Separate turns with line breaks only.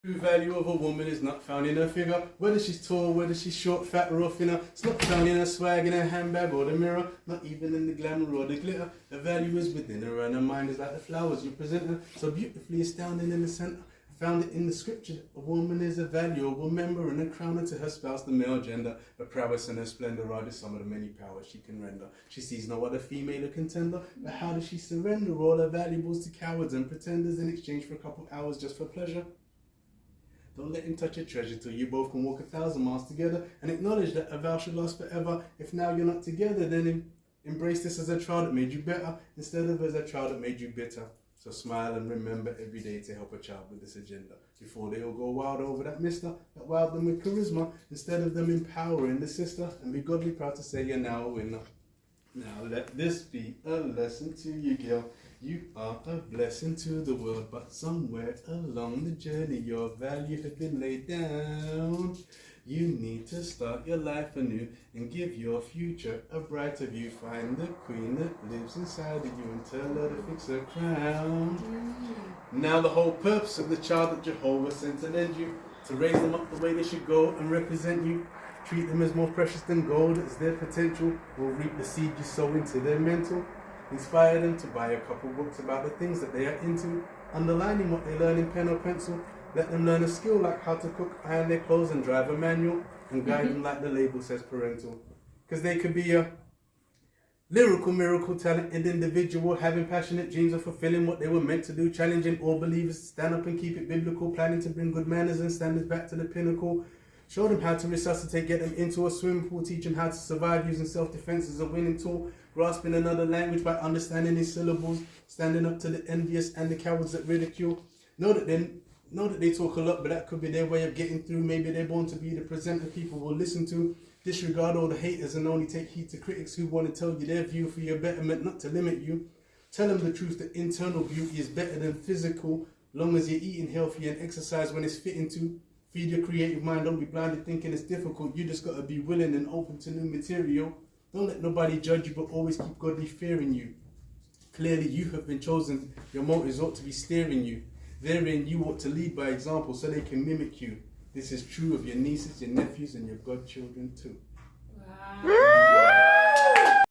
True value of a woman is not found in her figure, whether she's tall, whether she's short, fat, or thinner. It's not found in her swag, in her handbag, or the mirror, not even in the glamour or the glitter. The value is within her, and her mind is like the flowers you present her, so beautifully astounding in the center. Found it in the scripture. A woman is a valuable member and a crown unto her spouse, the male gender. Her prowess and her splendor are just some of the many powers she can render. She sees no other female a contender, but how does she surrender all her valuables to cowards and pretenders in exchange for a couple hours just for pleasure? Don't let him touch your treasure till you both can walk 1,000 miles together, and acknowledge that a vow should last forever. If now you're not together, then embrace this as a trial that made you better, instead of as a trial that made you bitter. So smile and remember every day to help a child with this agenda, before they all go wild over that mister that wowed them with charisma, instead of them empowering the sister, and be godly proud to say you're now a winner. Now let this be a lesson to you, girl. You are a blessing to the world, but somewhere along the journey your value has been laid down. You need to start your life anew and give your future a brighter view. Find the queen that lives inside of you and tell her to fix her crown. Now the whole purpose of the child that Jehovah sent to lend you, to raise them up the way they should go and represent you. Treat them as more precious than gold, as their potential will reap the seed you sow into their mental. Inspire them to buy a couple books about the things that they are into, underlining what they learn in pen or pencil. Let them learn a skill like how to cook, iron their clothes and drive a manual, and guide them like the label says parental. Because they could be a lyrical, miracle, talented individual, having passionate dreams of fulfilling what they were meant to do, challenging all believers to stand up and keep it biblical, planning to bring good manners and standards back to the pinnacle. Show them how to resuscitate, get them into a swimming pool, teach them how to survive using self-defense as a winning tool, grasping another language by understanding its syllables, standing up to the envious and the cowards that ridicule. Know that they talk a lot, but that could be their way of getting through. Maybe they're born to be the presenter people will listen to. Disregard all the haters and only take heed to critics who want to tell you their view for your betterment, not to limit you. Tell them the truth that internal beauty is better than physical, long as you're eating healthy and exercise when it's fitting to. Feed your creative mind, don't be blinded thinking it's difficult. You just got to be willing and open to new material. Don't let nobody judge you, but always keep godly fear in you. Clearly you have been chosen, your motives ought to be steering you. Therein you ought to lead by example so they can mimic you. This is true of your nieces, your nephews, and your godchildren too.
Wow.